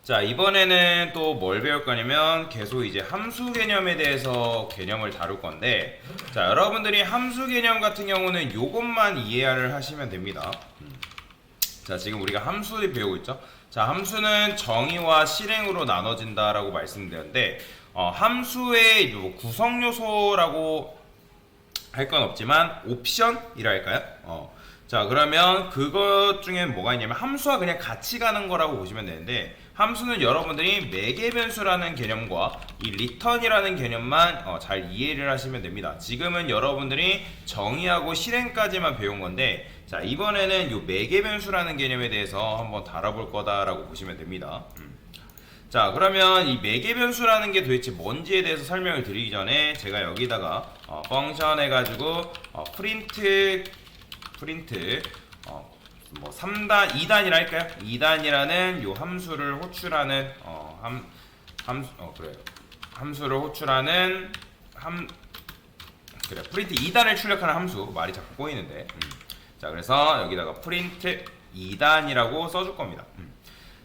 자, 이번에는 또 뭘 배울 거냐면 계속 이제 함수 개념에 대해서 개념을 다룰 건데, 자, 여러분들이 함수 개념 같은 경우는 요것만 이해를 하시면 됩니다. 자, 지금 우리가 함수를 배우고 있죠. 자, 함수는 정의와 실행으로 나눠진다라고 말씀드렸는데, 함수의 구성 요소라고 할 건 없지만 옵션이랄까요? 자, 그러면 그것 중에 뭐가 있냐면 함수와 그냥 같이 가는 거라고 보시면 되는데, 함수는 여러분들이 매개 변수라는 개념과 이 return이라는 개념만 잘 이해를 하시면 됩니다. 지금은 여러분들이 정의하고 실행까지만 배운 건데, 자, 이번에는 이 매개 변수라는 개념에 대해서 한번 다뤄볼 거다라고 보시면 됩니다. 자, 그러면 이 매개 변수라는 게 도대체 뭔지에 대해서 설명을 드리기 전에 제가 여기다가 펑션 해가지고 프린트 뭐 3단, 2단이라 할까요? 2단이라는 요 함수를 호출하는 함수를 호출하는 프린트 2단을 출력하는 함수. 말이 자꾸 꼬이는데. 자, 그래서 여기다가 프린트 2단이라고 써줄 겁니다.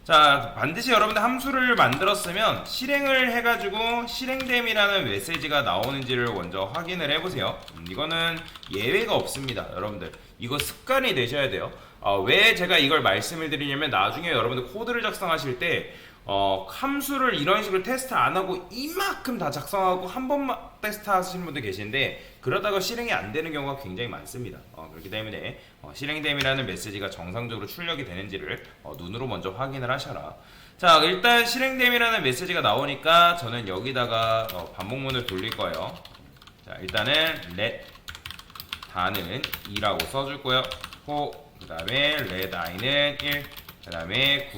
자, 반드시 여러분들 함수를 만들었으면 실행을 해가지고 실행됨이라는 메시지가 나오는지를 먼저 확인을 해보세요. 이거는 예외가 없습니다. 여러분들 이거 습관이 되셔야 돼요. 왜 제가 이걸 말씀을 드리냐면 나중에 여러분들 코드를 작성하실 때 함수를 이런 식으로 테스트 안 하고 이만큼 다 작성하고 한 번만 테스트 하시는 분들 계신데, 그러다가 실행이 안 되는 경우가 굉장히 많습니다. 그렇기 때문에 실행됨이라는 메시지가 정상적으로 출력이 되는지를 눈으로 먼저 확인을 하셔라. 자, 일단 실행됨이라는 메시지가 나오니까 저는 여기다가 반복문을 돌릴 거예요. 자, 일단은 let 다는 2라고 써줄 거예요. 그 다음에 let i는 1, 그 다음에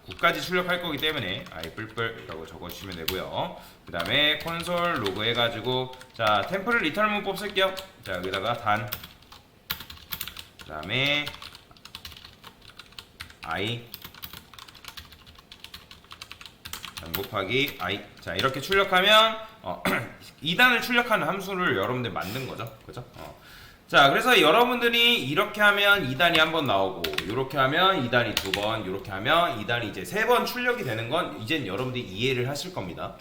9까지 출력할 거기 때문에 i 뿔뿔이라고 적어주시면 되고요. 그 다음에 콘솔 로그 해가지고, 자, 템플을 리턴 문법 쓸게요. 자, 여기다가 단, 그 다음에 i 곱하기 i. 자, 이렇게 출력하면 2단을 출력하는 함수를 여러분들 만든 거죠. 그죠? 자, 그래서 여러분들이 이렇게 하면 2단이 한 번 나오고, 이렇게 하면 2단이 2번, 이렇게 하면 2단이 이제 3번 출력이 되는 건 이젠 여러분들이 이해를 하실 겁니다.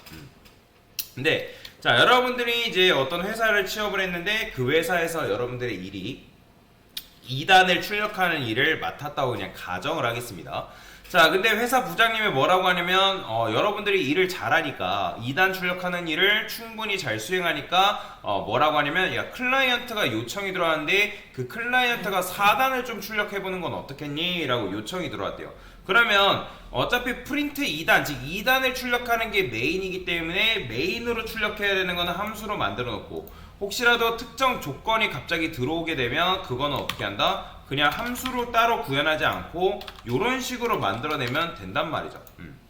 근데 자, 여러분들이 이제 어떤 회사를 취업을 했는데 그 회사에서 여러분들의 일이 2단을 출력하는 일을 맡았다고 그냥 가정을 하겠습니다. 자, 근데 회사 부장님이 뭐라고 하냐면 여러분들이 일을 잘하니까 2단 출력하는 일을 충분히 잘 수행하니까 뭐라고 하냐면, 야, 클라이언트가 요청이 들어왔는데 그 클라이언트가 4단을 좀 출력해보는 건 어떻겠니? 라고 요청이 들어왔대요. 그러면 어차피 프린트 2단, 즉 2단을 출력하는 게 메인이기 때문에 메인으로 출력해야 되는 거는 함수로 만들어 놓고, 혹시라도 특정 조건이 갑자기 들어오게 되면 그거는 어떻게 한다? 그냥 함수로 따로 구현하지 않고 이런 식으로 만들어내면 된단 말이죠.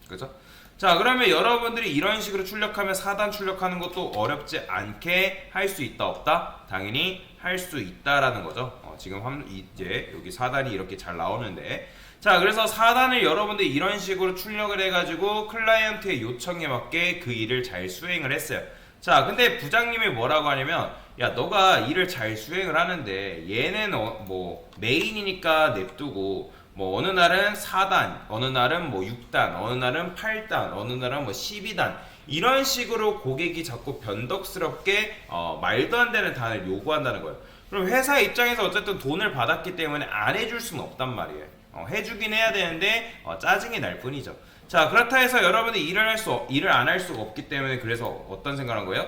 그죠? 자, 그러면 여러분들이 이런 식으로 출력하면 4단 출력하는 것도 어렵지 않게 할 수 있다 없다? 당연히 할 수 있다라는 거죠. 지금 이제 여기 4단이 이렇게 잘 나오는데, 자, 그래서 4단을 여러분들이 이런 식으로 출력을 해가지고 클라이언트의 요청에 맞게 그 일을 잘 수행을 했어요. 자, 근데 부장님이 뭐라고 하냐면, 야, 너가 일을 잘 수행을 하는데 얘는 뭐 메인이니까 냅두고, 뭐 어느 날은 4단, 어느 날은 뭐 6단, 어느 날은 8단, 어느 날은 뭐 12단, 이런 식으로 고객이 자꾸 변덕스럽게 말도 안 되는 단을 요구한다는 거예요. 그럼 회사 입장에서 어쨌든 돈을 받았기 때문에 안 해줄 수는 없단 말이에요. 해주긴 해야 되는데 짜증이 날 뿐이죠. 자, 그렇다 해서 여러분이 일을 안 할 수가 없기 때문에, 그래서 어떤 생각을 한 거예요?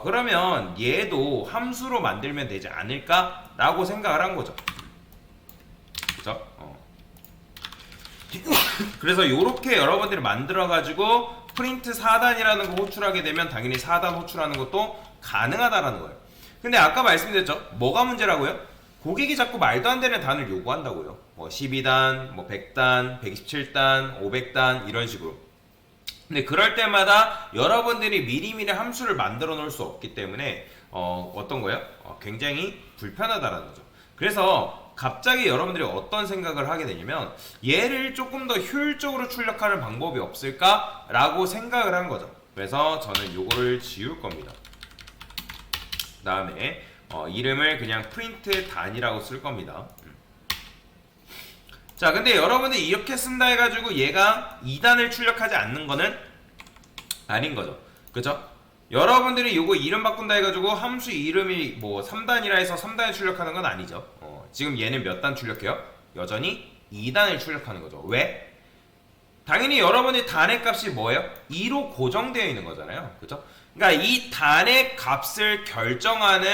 그러면 얘도 함수로 만들면 되지 않을까? 라고 생각을 한 거죠. 그죠? 그래서 요렇게 여러분들이 만들어가지고 프린트 4단이라는 거 호출하게 되면 당연히 4단 호출하는 것도 가능하다라는 거예요. 근데 아까 말씀드렸죠? 뭐가 문제라고요? 고객이 자꾸 말도 안 되는 단을 요구한다고요. 뭐 12단, 뭐 100단, 127단, 500단 이런 식으로. 근데 그럴 때마다 여러분들이 미리미리 함수를 만들어 놓을 수 없기 때문에 어떤 거예요? 굉장히 불편하다라는 거죠. 그래서 갑자기 여러분들이 어떤 생각을 하게 되냐면, 얘를 조금 더 효율적으로 출력하는 방법이 없을까? 라고 생각을 한 거죠. 그래서 저는 요거를 지울 겁니다. 그 다음에 이름을 그냥 프린트 단이라고 쓸 겁니다. 자, 근데 여러분들이 이렇게 쓴다 해가지고 얘가 2단을 출력하지 않는 거는 아닌 거죠. 그죠? 여러분들이 요거 이름 바꾼다 해가지고 함수 이름이 뭐 3단이라 해서 3단을 출력하는 건 아니죠. 지금 얘는 몇 단 출력해요? 여전히 2단을 출력하는 거죠. 왜? 당연히 여러분의 단의 값이 뭐예요? 2로 고정되어 있는 거잖아요. 그죠? 그러니까 이 단의 값을 결정하는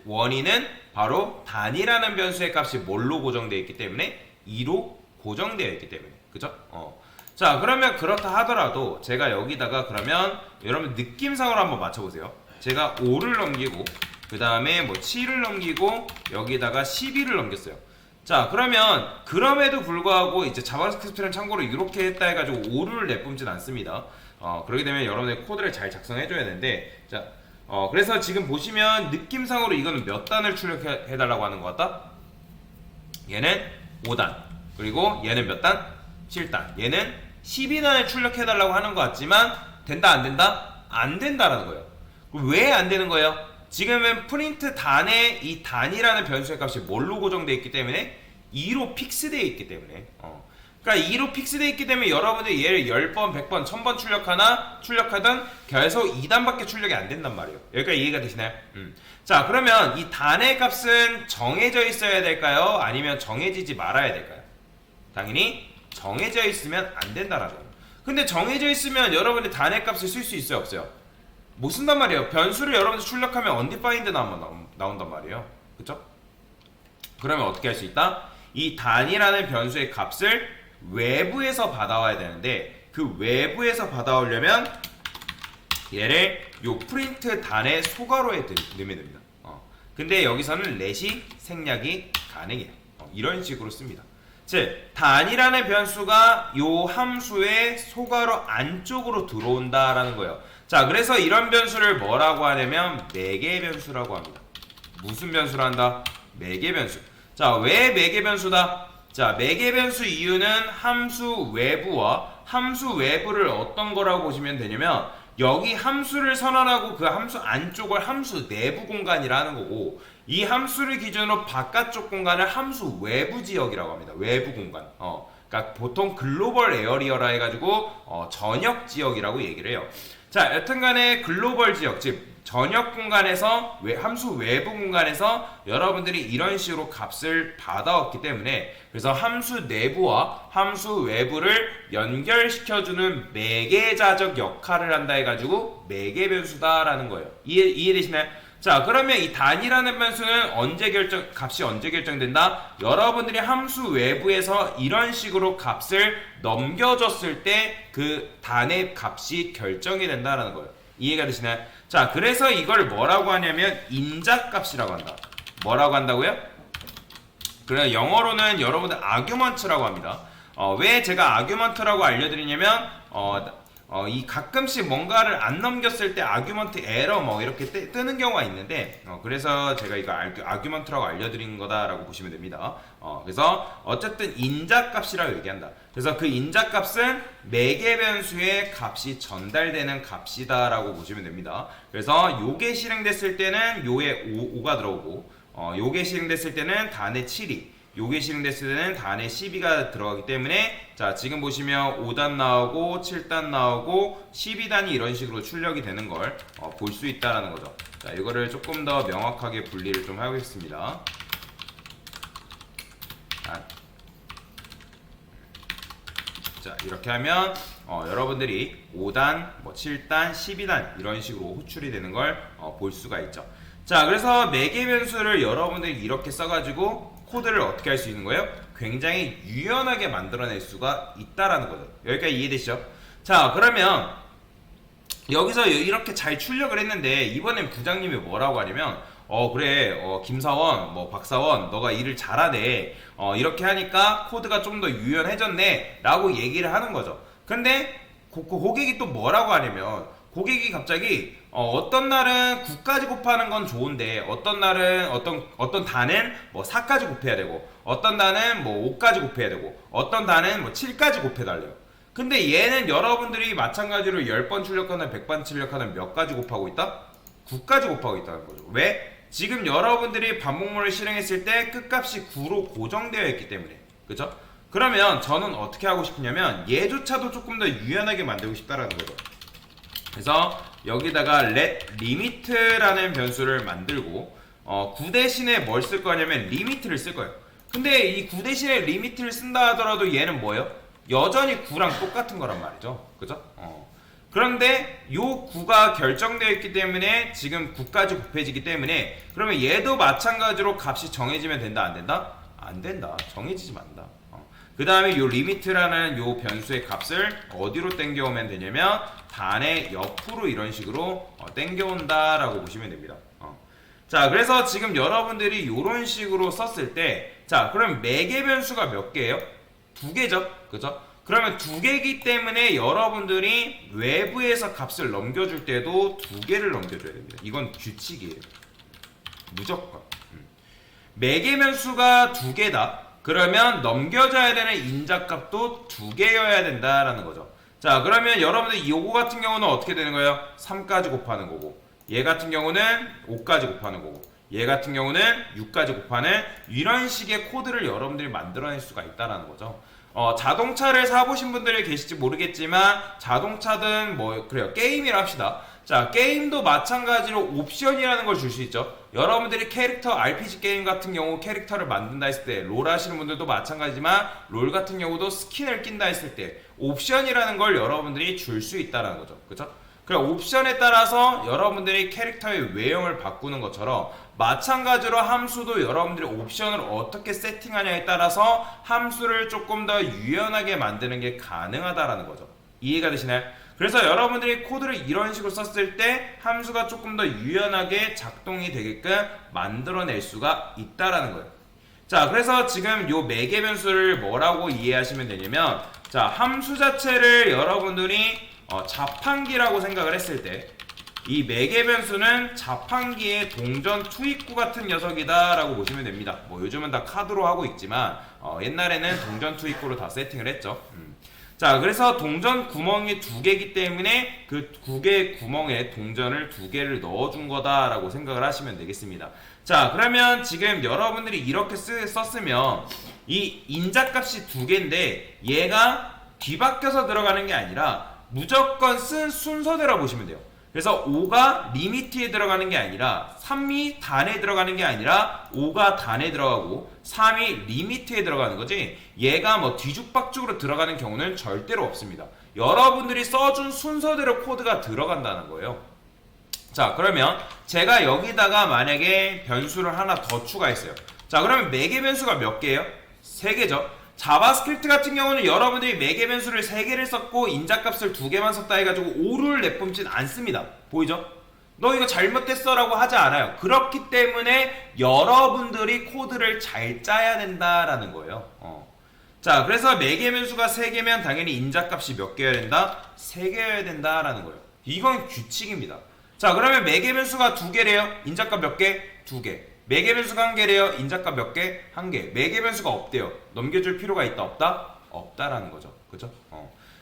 원인은 바로 단이라는 변수의 값이 뭘로 고정되어 있기 때문에 2로 고정되어 있기 때문에. 그죠? 자, 그러면 그렇다 하더라도 제가 여기다가 그러면 여러분 느낌상으로 한번 맞춰보세요. 제가 5를 넘기고 그 다음에 뭐 7을 넘기고 여기다가 12를 넘겼어요. 자, 그러면 그럼에도 불구하고 이제 자바스크립트는 참고로 이렇게 했다 해가지고 5를 내뿜진 않습니다. 그렇게 되면 여러분의 코드를 잘 작성해줘야 되는데, 자, 그래서 지금 보시면 느낌상으로 이거는 몇 단을 출력해달라고 하는 것 같다? 얘는 5단, 그리고 얘는 몇 단? 7단. 얘는 12단을 출력해달라고 하는 것 같지만 된다 안 된다? 안 된다라는 거예요. 왜 안 되는 거예요? 지금은 프린트 단에 이 단이라는 변수의 값이 뭘로 고정되어 있기 때문에 2로 픽스되어 있기 때문에 그러니까 2로 픽스되어 있기 때문에 여러분들이 얘를 10번, 100번, 1000번 출력하든 계속 2단밖에 출력이 안 된단 말이에요. 여기까지 이해가 되시나요? 자, 그러면 이 단의 값은 정해져 있어야 될까요? 아니면 정해지지 말아야 될까요? 당연히 정해져 있으면 안 된다라는 거예요. 근데 정해져 있으면 여러분이 단의 값을 쓸 수 있어요, 없어요? 못 쓴단 말이에요. 변수를 여러분들 출력하면 undefined 나온단 말이에요. 그쵸? 그러면 어떻게 할 수 있다? 이 단이라는 변수의 값을 외부에서 받아와야 되는데 그 외부에서 받아오려면 얘를 요 프린트 단의 소괄호에 넣으면 됩니다. 근데 여기서는 렛이 생략이 가능해요. 이런 식으로 씁니다. 즉, 단이라는 변수가 요 함수의 소괄호 안쪽으로 들어온다라는 거예요. 자, 그래서 이런 변수를 뭐라고 하냐면 매개 변수라고 합니다. 무슨 변수를 한다? 매개 변수. 자, 왜 매개 변수다? 자, 매개 변수 이유는 함수 외부와 함수 외부를 어떤 거라고 보시면 되냐면 여기 함수를 선언하고 그 함수 안쪽을 함수 내부 공간이라는 거고 이 함수를 기준으로 바깥쪽 공간을 함수 외부 지역이라고 합니다. 외부 공간. 그러니까 보통 글로벌 에어리어라 해가지고 전역 지역이라고 얘기를 해요. 자, 여튼간에 글로벌 지역, 즉 전역 공간에서 함수 외부 공간에서 여러분들이 이런 식으로 값을 받아왔기 때문에 그래서 함수 내부와 함수 외부를 연결시켜주는 매개자적 역할을 한다 해가지고 매개 변수다라는 거예요. 이해되시나요? 자, 그러면 이 단이라는 변수는 값이 언제 결정된다? 여러분들이 함수 외부에서 이런 식으로 값을 넘겨줬을 때 그 단의 값이 결정이 된다라는 거예요. 이해가 되시나요? 자, 그래서 이걸 뭐라고 하냐면 인자값이라고 한다. 뭐라고 한다고요? 그래, 영어로는 여러분들 argument라고 합니다. 왜 제가 argument라고 알려드리냐면 이 가끔씩 뭔가를 안 넘겼을 때 argument error 뭐 이렇게 뜨는 경우가 있는데 그래서 제가 이거 argument라고 알려드린 거다라고 보시면 됩니다. 그래서 어쨌든 인자값이라고 얘기한다. 그래서 그 인자값은 매개 변수의 값이 전달되는 값이다라고 보시면 됩니다. 그래서 요게 실행됐을 때는 요에 5가 들어오고 요게 실행됐을 때는 단의 7이 요게 실행됐을 때는 단의 12가 들어가기 때문에 자, 지금 보시면 5단 나오고 7단 나오고 12단이 이런 식으로 출력이 되는 걸 볼 수 있다라는 거죠. 자, 이거를 조금 더 명확하게 분리를 좀 하겠습니다. 자, 이렇게 하면 여러분들이 5단, 뭐 7단, 12단 이런 식으로 호출이 되는 걸 볼 수가 있죠. 자, 그래서 매개 변수를 여러분들이 이렇게 써가지고 코드를 어떻게 할 수 있는 거예요? 굉장히 유연하게 만들어낼 수가 있다라는 거죠. 여기까지 이해되시죠? 자, 그러면 여기서 이렇게 잘 출력을 했는데 이번엔 부장님이 뭐라고 하냐면 그래, 김사원, 뭐 박사원, 너가 일을 잘하네. 이렇게 하니까 코드가 좀 더 유연해졌네 라고 얘기를 하는 거죠. 근데 고객이 또 뭐라고 하냐면 고객이 갑자기 어떤 날은 9까지 곱하는 건 좋은데 어떤 날은 어떤 단은 뭐 4까지 곱해야 되고 어떤 단은 뭐 5까지 곱해야 되고 어떤 단은 뭐 7까지 곱해달래요. 근데 얘는 여러분들이 마찬가지로 10번 출력하는 100번 출력하는 몇 가지 곱하고 있다? 9까지 곱하고 있다는 거죠. 왜? 지금 여러분들이 반복문을 실행했을 때 끝값이 9로 고정되어 있기 때문에. 그죠? 그러면 저는 어떻게 하고 싶냐면 얘조차도 조금 더 유연하게 만들고 싶다라는 거죠. 그래서 여기다가 let limit라는 변수를 만들고 9 대신에 뭘 쓸 거냐면 limit를 쓸 거예요. 근데 이 9 대신에 limit를 쓴다 하더라도 얘는 뭐예요? 여전히 9랑 똑같은 거란 말이죠. 그죠? 그런데 요 9가 결정되어 있기 때문에 지금 9까지 곱해지기 때문에 그러면 얘도 마찬가지로 값이 정해지면 된다 안 된다? 안 된다. 정해지지 않는다. 그 다음에 요 리미트라는 요 변수의 값을 어디로 땡겨오면 되냐면 단의 옆으로 이런 식으로 땡겨온다 라고 보시면 됩니다. 자, 그래서 지금 여러분들이 요런 식으로 썼을 때 자, 그럼 매개 변수가 몇 개예요? 2개죠. 그죠? 그러면 2개이기 때문에 여러분들이 외부에서 값을 넘겨줄 때도 2개를 넘겨줘야 됩니다. 이건 규칙이에요. 무조건. 매개 변수가 2개다. 그러면 넘겨줘야 되는 인자값도 2개여야 된다라는 거죠. 자, 그러면 여러분들 요거 같은 경우는 어떻게 되는 거예요? 3까지 곱하는 거고, 얘 같은 경우는 5까지 곱하는 거고, 얘 같은 경우는 6까지 곱하는 이런 식의 코드를 여러분들이 만들어낼 수가 있다라는 거죠. 자동차를 사보신 분들이 계실지 모르겠지만 자동차든 뭐 그래요, 게임이라 합시다. 자, 게임도 마찬가지로 옵션이라는 걸 줄 수 있죠. 여러분들이 캐릭터 RPG 게임 같은 경우 캐릭터를 만든다 했을 때, 롤 하시는 분들도 마찬가지지만 롤 같은 경우도 스킨을 낀다 했을 때 옵션이라는 걸 여러분들이 줄 수 있다는 거죠. 그렇죠? 그럼 옵션에 따라서 여러분들이 캐릭터의 외형을 바꾸는 것처럼 마찬가지로 함수도 여러분들이 옵션을 어떻게 세팅하냐에 따라서 함수를 조금 더 유연하게 만드는 게 가능하다라는 거죠. 이해가 되시나요? 그래서 여러분들이 코드를 이런 식으로 썼을 때 함수가 조금 더 유연하게 작동이 되게끔 만들어낼 수가 있다라는 거예요. 자, 그래서 지금 요 매개 변수를 뭐라고 이해하시면 되냐면, 자, 함수 자체를 여러분들이 자판기라고 생각을 했을 때 이 매개 변수는 자판기의 동전 투입구 같은 녀석이다 라고 보시면 됩니다. 뭐 요즘은 다 카드로 하고 있지만 옛날에는 동전 투입구로 다 세팅을 했죠. 자, 그래서 동전 구멍이 2개이기 때문에 그 2개의 구멍에 동전을 2개를 넣어준 거다라고 생각을 하시면 되겠습니다. 자, 그러면 지금 여러분들이 이렇게 썼으면 이 인자값이 2개인데 얘가 뒤바뀌어서 들어가는 게 아니라 무조건 쓴 순서대로 보시면 돼요. 그래서 5가 리미트에 들어가는 게 아니라 3이 단에 들어가는 게 아니라 5가 단에 들어가고 3이 리미트에 들어가는 거지, 얘가 뭐 뒤죽박죽으로 들어가는 경우는 절대로 없습니다. 여러분들이 써준 순서대로 코드가 들어간다는 거예요. 자, 그러면 제가 여기다가 만약에 변수를 하나 더 추가했어요. 자, 그러면 매개 변수가 몇 개예요? 3개죠. 자바스크립트 같은 경우는 여러분들이 매개 변수를 3개를 썼고 인자값을 2개만 썼다 해가지고 5를 내뿜진 않습니다. 보이죠? 너 이거 잘못됐어 라고 하지 않아요. 그렇기 때문에 여러분들이 코드를 잘 짜야 된다라는 거예요. 자, 그래서 매개 변수가 3개면 당연히 인자값이 몇 개여야 된다? 3개여야 된다라는 거예요. 이건 규칙입니다. 자, 그러면 매개 변수가 2개래요. 인자값 몇 개? 2개. 매개 변수가 1개래요. 인자값 몇 개? 1개. 매개 변수가 없대요. 넘겨줄 필요가 있다 없다? 없다라는 거죠. 그죠?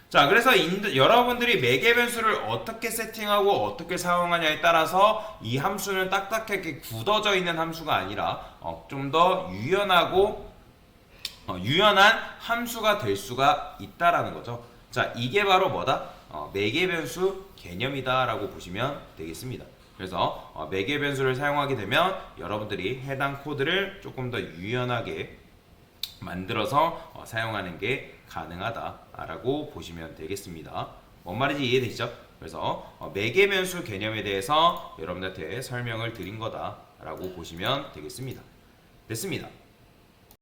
자, 그래서 여러분들이 매개 변수를 어떻게 세팅하고 어떻게 사용하냐에 따라서 이 함수는 딱딱하게 굳어져 있는 함수가 아니라 좀 더 유연하고 유연한 함수가 될 수가 있다라는 거죠. 자, 이게 바로 뭐다? 매개 변수 개념이다 라고 보시면 되겠습니다. 그래서 매개 변수를 사용하게 되면 여러분들이 해당 코드를 조금 더 유연하게 만들어서 사용하는 게 가능하다라고 보시면 되겠습니다. 뭔 말인지 이해되시죠? 그래서 매개 변수 개념에 대해서 여러분들한테 설명을 드린 거다라고 보시면 되겠습니다. 됐습니다.